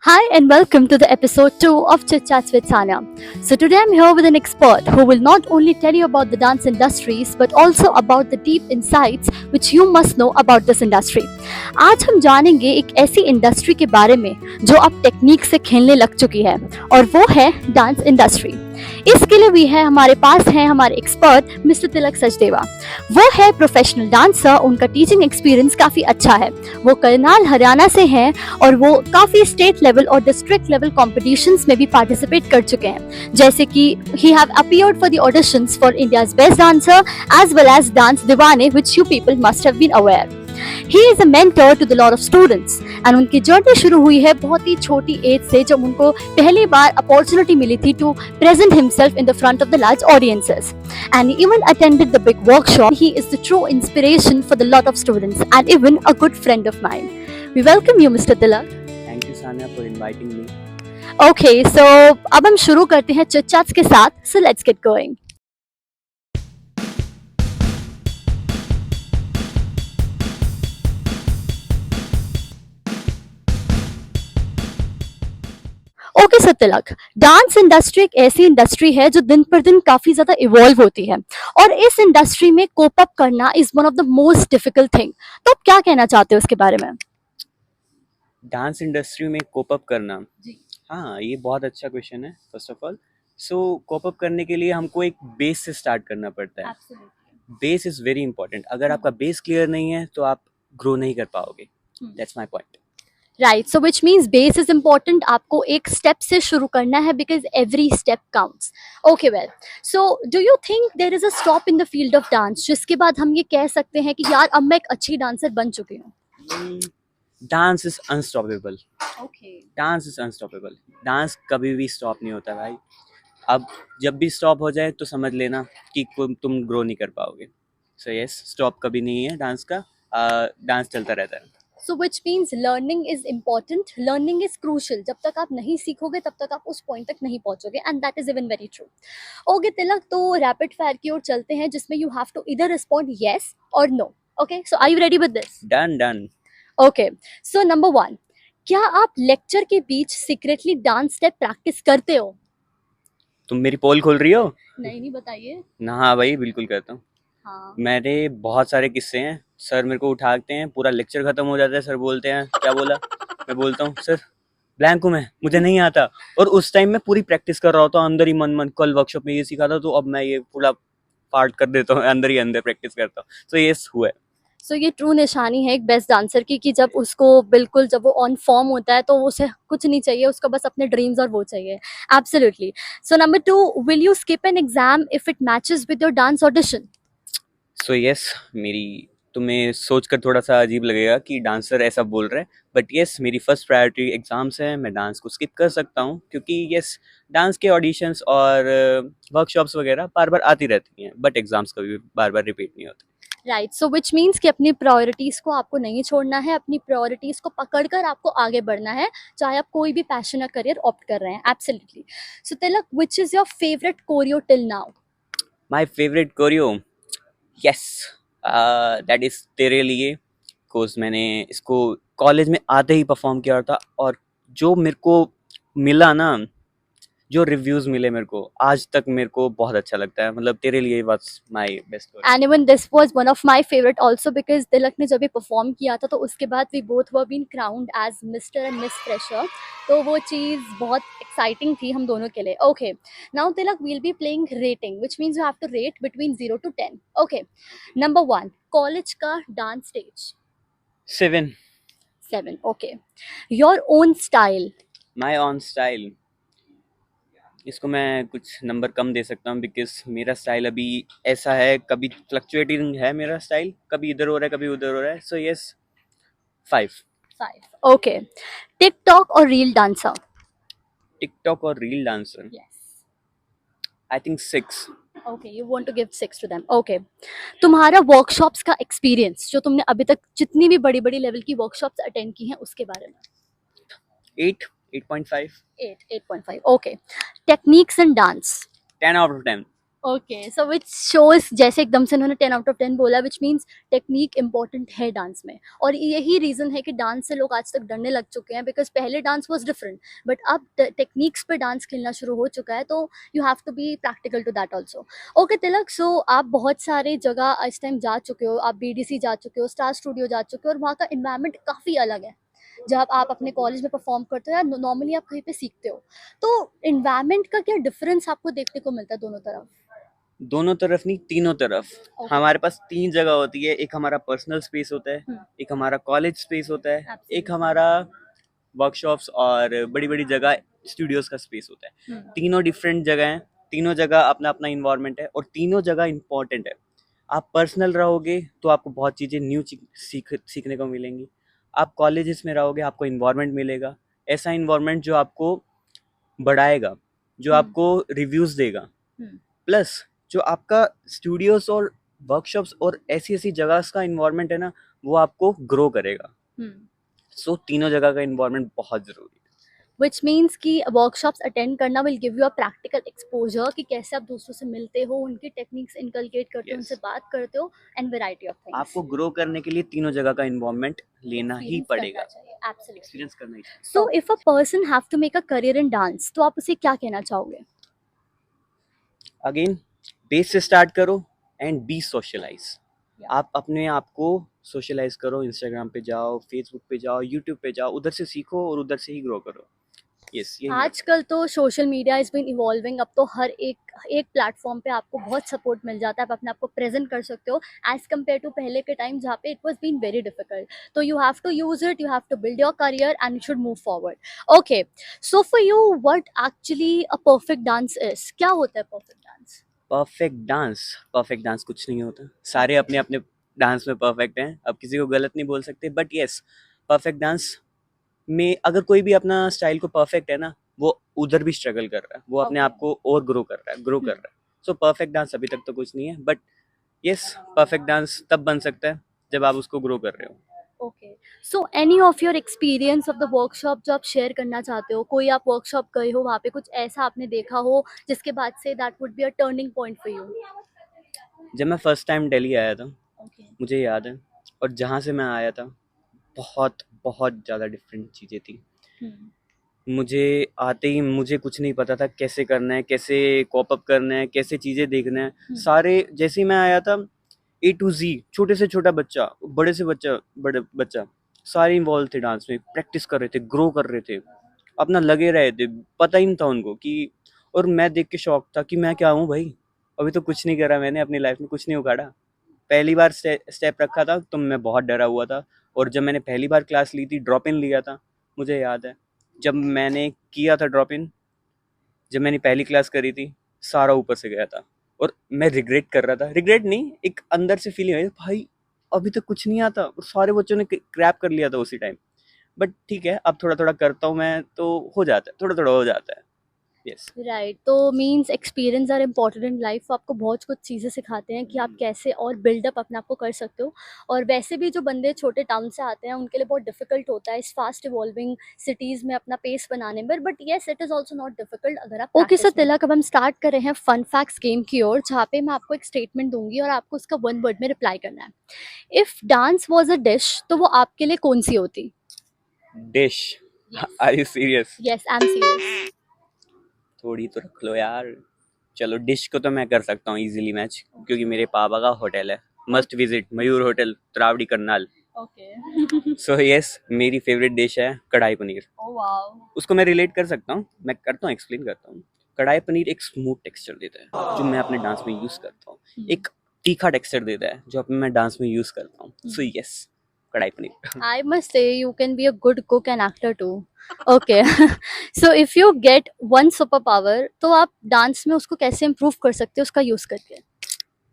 Hi and welcome to the episode 2 of Chit Chats with Sanya. So today I'm here with an expert who will not only tell you about the dance industries but also about the deep insights which you must know about this industry. आज हम जानेंगे एक ऐसी industry के बारे में जो अब टेक्निक से खेलने लग चुकी है और वो है डांस इंडस्ट्री। इसके लिए भी है हमारे पास है हमारे एक्सपर्ट मिस्टर तिलक सचदेवा। वो है प्रोफेशनल डांसर, उनका टीचिंग एक्सपीरियंस काफ़ी अच्छा है। वो करनाल हरियाणा से हैं और वो काफ़ी स्टेट लेवल और डिस्ट्रिक्ट लेवल कॉम्पिटिशन्स में भी पार्टिसिपेट कर चुके हैं, जैसे कि he have appeared for the auditions for India's best dancer as well as dance Deewane which you people must have been aware. He is a mentor to the lot of students and उनकी जर्नी शुरू हुई है बहुत ही छोटी as से, जब उनको पहली बार अपॉर्चुनिटी मिली थी to present himself in the front of the large audiences and he even attended the big workshop. He is the true inspiration for the lot of students and even a good friend of mine. We welcome you, Mr. Tilak. Thank you, Sanya, for inviting me. Okay, so अब हम शुरू करते हैं chit chats के साथ. So let's get going. Okay sir Tilak, dance industry एक ऐसी industry है जो दिन पर दिन काफी ज्यादा इवॉल्व होती है और इस इंडस्ट्री में कोप अप करना is one of the most difficult thing. तो आप क्या कहना चाहते हो उसके बारे में? डांस इंडस्ट्री में कोप अप करना, जी। हाँ, ये बहुत अच्छा क्वेश्चन है। First of all, so cope up करने के लिए हमको एक बेस से स्टार्ट करना पड़ता है। Base is very important. अगर आपका बेस क्लियर नहीं है तो आप ग्रो नहीं कर पाओगे। That's my point. Right, so which means base is important. आपको एक स्टेप से शुरू करना है because every step counts. Okay well, so do you think there is a stop in the field of dance जिसके बाद हम ये कह सकते हैं कि यार अब मैं एक अच्छी डांसर बन चुकी हूँ? Dance is unstoppable. Okay. Dance is unstoppable. Dance कभी भी स्टॉप नहीं होता भाई। अब जब भी स्टॉप हो जाए तो समझ लेना कि तुम ग्रो नहीं कर पाओगे। सो यस, स्टॉप कभी नहीं है डांस का। डांस चलता रहता है। So which means learning is important, learning is crucial. जब तक आप नहीं सीखोगे तब तक आप उस पॉइंट तक नहीं पहुंचोगे and that is even very true. Okay Tilak, तो रैपिड फायर की ओर चलते हैं जिसमें यू हैव टू इधर रिस्पॉन्ड येस और no. Okay, so are you ready with this? Done done. Okay, so number 1, क्या आप लेक्चर के बीच सीक्रेटली डांस स्टेप प्रैक्टिस करते हो? तुम मेरी पोल खोल रही हो? नहीं नहीं, बताइए। ना, हाँ भाई, बिल्कुल करता हूँ। हाँ। मेरे बहुत सारे किस्से हैं। सर मेरे को उठाते हैं, पूरा लेक्चर खत्म हो जाता है, सर बोलते हैं क्या बोला, मैं बोलता हूँ सर ब्लैंक हूँ, मैं मुझे नहीं आता। और उस टाइम मैं पूरी प्रैक्टिस कर रहा होता हूँ अंदर ही मन मन। कल वर्कशॉप में ये सीखा था तो अब मैं ये पूरा पार्ट कर देता हूँ, अंदर ही अंदर प्रैक्टिस करता हूँ। तो ये हुआ है। सो ये ट्रू निशानी है एक बेस्ट डांसर की कि जब उसको बिल्कुल जब वो ऑन फॉर्म होता है तो उसे कुछ नहीं चाहिए, उसको बस अपने ड्रीम्स और वो चाहिए। Absolutely. So number 2, will you skip an exam if it matches with your dance audition? So yes, मेरी तुम्हें सोचकर थोड़ा सा अजीब लगेगा कि डांसर ऐसा बोल रहे हैं, बट यस, मेरी फर्स्ट प्रायोरिटी एग्जाम्स है। मैं डांस को स्किप कर सकता हूँ क्योंकि यस, डांस के ऑडिशंस और वर्कशॉप्स वगैरह बार बार आती रहती हैं, बट एग्जाम्स कभी बार बार रिपीट नहीं होते। राइट, सो विच मीन्स कि अपनी प्रायोरिटीज को आपको नहीं छोड़ना है, अपनी प्रायोरिटीज को पकड़कर आपको आगे बढ़ना है, चाहे आप कोई भी पैशन या करियर ऑप्ट कर रहे हैं। Absolutely. So Tilak, which is your favourite chorio till now? My favourite chorio, yes, that is तेरे लिए। कोर्स मैंने इसको कॉलेज में आते ही परफॉर्म किया था, और जो मेरे को मिला ना, जो रिव्यूज मिले मेरे को आज तक, मेरे को बहुत अच्छा लगता है। मतलब तेरे लिए was my best choreo. And even this was one of my favourite also because Tilak ने जब ये परफॉर्म किया था तो उसके बाद we both were been crowned as mister and miss fresher. तो वो चीज़ बहुत एक्साइटिंग थी हम दोनों के लिए। Okay, now Tilak, we'll be playing rating which means you have to rate between 0 to 10। Okay, number 1, college का dance stage. 7। 7। Okay, your own style. My own style, इसको मैं कुछ नंबर कम दे सकता हूँ बिकॉज मेरा स्टाइल अभी ऐसा है, कभी फ्लक्चुएटिंग है मेरा स्टाइल, कभी इधर हो रहा है कभी उधर हो रहा है। So yes, 5। 5। ओके, टिकटॉक और रील डांसर। टिकटॉक और reel dancer, yes. I think 6। Okay, you want to give 6 to them. Okay, तुम्हारा वर्कशॉप्स का एक्सपीरियंस, जो तुमने अभी तक जितनी भी बड़ी बड़ी लेवल की वर्कशॉप्स अटेंड की हैं उसके बारे में। 8, 8.5। 8, 8.5। Okay, techniques and dance. 10 out of 10। Okay, so which shows, जैसे एकदम से उन्होंने 10 आउट ऑफ 10 बोला, व्हिच मीन्स टेक्नीक इम्पोर्टेंट है डांस में। और यही रीज़न है कि डांस से लोग आज तक डरने लग चुके हैं, बिकॉज़ पहले डांस वाज़ डिफरेंट, बट अब ट टेक्नीक्स पे डांस खेलना शुरू हो चुका है, तो you have to be practical to that also. Okay Tilak, so आप बहुत सारे जगह इस टाइम जा चुके हो, आप बीडीसी जा चुके हो, स्टार स्टूडियो जा चुके हो, और वहाँ का एनवायरनमेंट काफ़ी अलग है। जब आप अपने कॉलेज में परफॉर्म करते हो या नॉर्मली आप कहीं पे सीखते हो, तो एनवायरनमेंट का क्या डिफरेंस आपको देखने को मिलता है दोनों तरफ? दोनों तरफ नहीं, तीनों तरफ। ओके। हमारे पास 3 जगह होती है, एक हमारा पर्सनल स्पेस होता है, हुँ, एक हमारा कॉलेज स्पेस होता है, एक एब्सोल्युटली। हमारा वर्कशॉप्स और बड़ी-बड़ी जगह स्टूडियोज़ का स्पेस होता है। हुँ, तीनों डिफरेंट जगह हैं, तीनों जगह अपना-अपना एनवायरनमेंट है और तीनों जगह इम्पोर्टेंट है। आप पर्सनल रहोगे तो आपको बहुत चीज़ें न्यू सीखने को मिलेंगी। आप कॉलेजेस में रहोगे, आपको एनवायरनमेंट मिलेगा, ऐसा एनवायरनमेंट जो आपको बढ़ाएगा, जो हुँ, आपको रिव्यूज़ देगा। हुँ, प्लस जो आपका स्टूडियोज़ और वर्कशॉप्स और ऐसी-ऐसी जगह का एनवायरनमेंट है ना, वो आपको ग्रो करेगा। हुँ। सो तीनों जगह का एनवायरनमेंट बहुत ज़रूरी है। व्हिच मीन्स कि वर्कशॉप्स अटेंड करना will give you a practical exposure कि कैसे आप दूसरों से मिलते हो, उनकी टेक्निक्स इनकलकेट करते हो, उनसे यस, बात करते हो, एंड वैरायटी ऑफ थिंग्स। आपको ग्रो करने के लिए तीनों जगह का एनवायरनमेंट लेना ही एक्सपीरियंस करना पड़ेगा। चाहिए, एब्सोल्युटली। एक्सपीरियंस करना ही चाहिए। So if a person have to make a career in dance, तो आप उसे क्या कहना चाहोगे? अगेन बेस से स्टार्ट करो एंड बी सोशलाइज। या आप अपने आप को सोशलाइज करो, इंस्टाग्राम पे जाओ, फेसबुक पे जाओ, यूट्यूब पे जाओ, उधर से सीखो और उधर से ही ग्रो करो। यस, यही है। आजकल तो social media is been evolving, अब तो हर एक एक प्लेटफॉर्म पे आपको बहुत सपोर्ट मिल जाता है, आप अपने आप को प्रेजेंट कर सकते हो एज कम्पेयर टू पहले के टाइम जहाँ पे it was been very difficult. तो you have to use it, you have to build your career and you should move forward. Okay, so for you what actually a perfect dance is, क्या होता है perfect dance? Perfect dance कुछ नहीं होता। सारे okay. अपने अपने dance में परफेक्ट हैं, अब किसी को गलत नहीं बोल सकते, बट यस, परफेक्ट डांस में अगर कोई भी अपना स्टाइल को परफेक्ट है ना, वो उधर भी स्ट्रगल कर रहा है, वो अपने ओके। आप को और ग्रो कर रहा है। सो परफेक्ट डांस अभी तक तो कुछ नहीं है, बट यस, परफेक्ट डांस तब बन सकता है जब आप उसको ग्रो कर रहे हो। Okay, so any of your experience of the workshop जो आप शेयर करना चाहते हो, कोई आप वर्कशॉप गए हो, वहाँ पे कुछ ऐसा आपने देखा हो जिसके बाद say that would be a turning point for you? जब मैं फर्स्ट टाइम दिल्ली आया था, ओके। मुझे याद है, और जहाँ से मैं आया था, बहुत बहुत ज़्यादा डिफरेंट चीज़ें थी। हम्म। मुझे आते ही मुझे कुछ नहीं पता था कैसे करना है, कैसे कॉप अप करना है, कैसे चीज़ें देखना है। हम्म। सारे जैसे ही मैं आया था, ए टू जी, छोटे से छोटा बच्चा, बड़े से बच्चा, बड़े बच्चा, सारे इन्वॉल्व थे डांस में, प्रैक्टिस कर रहे थे, ग्रो कर रहे थे, अपना लगे रहे थे। पता ही नहीं था उनको कि, और मैं देख के शौक था कि मैं क्या हूँ भाई, अभी तो कुछ नहीं करा मैंने अपनी लाइफ में, कुछ नहीं उखाड़ा। पहली बार स्टेप रखा था तो मैं बहुत डरा हुआ था, और जब मैंने पहली बार क्लास ली थी, ड्रॉप इन लिया था, मुझे याद है, जब मैंने किया था ड्रॉप इन, जब मैंने पहली क्लास करी थी, सारा ऊपर से गया था, और मैं रिग्रेट कर रहा था, रिग्रेट नहीं, एक अंदर से फीलिंग आई भाई, अभी तक कुछ नहीं आता, और सारे बच्चों ने क्रैप कर लिया था उसी टाइम। बट ठीक है, अब थोड़ा थोड़ा करता हूँ मैं, तो हो जाता है, थोड़ा थोड़ा हो जाता है। यस। राइट, तो means experience are important in life, आपको बहुत कुछ चीज़ें सिखाते हैं कि आप कैसे और बिल्डअप अपने आप को कर सकते हो। और वैसे भी जो बंदे छोटे टाउन से आते हैं उनके लिए बहुत डिफिकल्ट होता है इस फास्ट इवॉल्विंग सिटीज़ में अपना पेस बनाने में, but yes it is also not difficult अगर आप ओके सर प्रैक्टिस में। तिलक, अब हम स्टार्ट कर रहे हैं फन फैक्ट्स गेम की ओर, जहाँ पे मैं आपको एक स्टेटमेंट दूंगी और आपको उसका वन वर्ड में रिप्लाई करना है। If dance was a dish, तो वो आपके लिए कौन सी होती? Dish? Yes. Are you serious? Yes, I am serious. थोड़ी तो रख लो यार। चलो, डिश को तो मैं कर सकता हूँ इजीली मैच, क्योंकि मेरे पापा का होटल है, must visit Mayur hotel, Taraori Karnal. Okay. So yes, मेरी फेवरेट डिश है कढ़ाई पनीर। Oh wow. उसको मैं रिलेट कर सकता हूँ, मैं करता हूँ, एक्सप्लेन करता हूँ। कढ़ाई पनीर एक स्मूथ टेक्सचर देता है जो मैं अपने डांस में यूज करता हूँ, एक तीखा टेक्सचर देता है जो अपने मैं डांस में यूज करता हूँ। सो यस, कढ़ाई paneer. I must say you can be a good cook and actor too. Okay. So if you get one superpower, तो आप डांस में उसको कैसे इम्प्रूव कर सकते हो उसका यूज करके?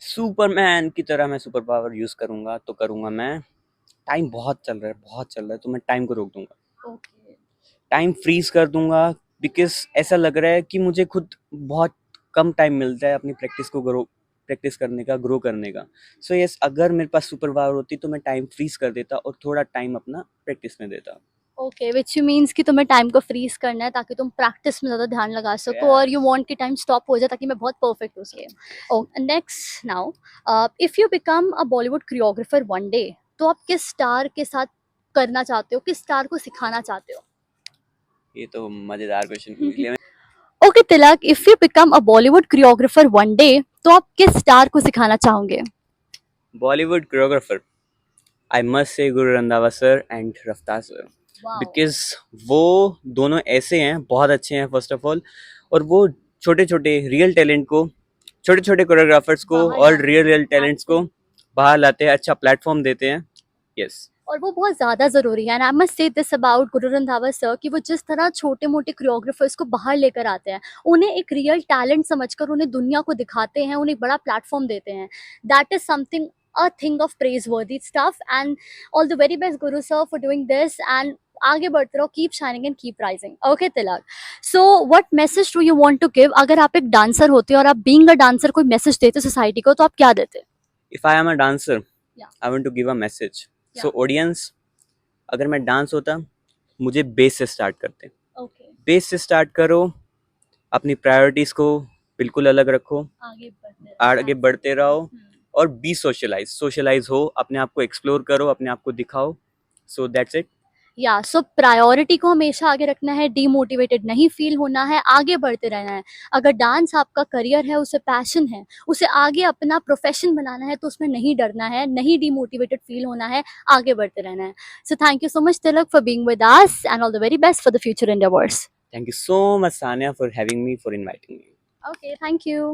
सुपरमैन की तरह मैं सुपर पावर यूज करूंगा, तो करूंगा मैं, टाइम बहुत चल रहा है, बहुत चल रहा है, तो मैं टाइम को रोक दूंगा, ओके। टाइम फ्रीज कर दूंगा। बिकॉज ऐसा लग रहा है कि मुझे खुद बहुत कम टाइम मिलता है अपनी प्रैक्टिस करने का, ग्रो करने का। सो यस, अगर मेरे पास सुपर पावर होती तो मैं टाइम फ्रीज कर देता और थोड़ा टाइम अपना प्रैक्टिस में देता। ओके, व्हिच मीन्स कि तुम्हें टाइम को फ्रीज करना है ताकि तुम प्रैक्टिस में ज़्यादा ध्यान लगा सको और यू वांट कि टाइम स्टॉप हो जाए ताकि मैं बहुत परफेक्ट हो सके। Oh next now, if you become a Bollywood choreographer one day, तो आप किस स्टार के साथ करना चाहते हो, किस स्टार को सिखाना चाहते हो? ये तो मजेदार क्वेश्चन पूछ लिया। Okay Tilak, if you become a Bollywood choreographer one day, तो आप किस स्टार को सिखाना चाहोगे? Bollywood choreographer, I must say Guru Randhawa sir and रफ्तार सर, बिकॉज वो दोनों ऐसे हैं, बहुत अच्छे हैं फर्स्ट ऑफ ऑल, और वो छोटे छोटे रियल टैलेंट को, छोटे छोटे कोरियोग्राफर्स को बाहर और लाते रियल हैं, रियल टैलेंट्स को बाहर लाते हैं, अच्छा प्लेटफॉर्म देते हैं। यस। और वो बहुत ज़्यादा ज़रूरी है। And I must say this about Guru Randhawa sir कि वो जिस तरह छोटे-मोटे कोरियोग्राफर्स को बाहर लेकर आते हैं, उन्हें एक रियल टैलेंट समझकर उन्हें दुनिया को दिखाते हैं, उन्हें एक बड़ा प्लेटफ़ॉर्म देते हैं। That is something a thing of praiseworthy stuff and all the very best Guru sir for doing this and आगे बढ़ते रहो, keep shining and keep rising. Okay Tilak, so what message do you want to give? अगर आप एक dancer होते और आप being a dancer कोई मैसेज देते सोसाइटी को, तो आप क्या देते? If I am a dancer, Yeah. I want to give a message. Yeah. So audience, अगर मैं डांस होता, मुझे बेस से स्टार्ट करते। ओके, बेस से स्टार्ट करो, अपनी प्रायोरिटीज को बिल्कुल अलग रखो, आगे बढ़ते रहो, और बी सोशलाइज, सोशलाइज हो, अपने आप को एक्सप्लोर करो, अपने आप को दिखाओ। So that's it. या सो प्रायोरिटी को हमेशा आगे रखना है, डीमोटिवेटेड नहीं फील होना है, आगे बढ़ते रहना है। अगर डांस आपका करियर है, उसे पैशन है, उसे आगे अपना प्रोफेशन बनाना है, तो उसमें नहीं डरना है, नहीं डीमोटिवेटेड फील होना है, आगे बढ़ते रहना है। So thank you so much Tilak for being with us and all the very best for the future endeavours. Thank you so much Sania for having me, for inviting me. Okay, thank you.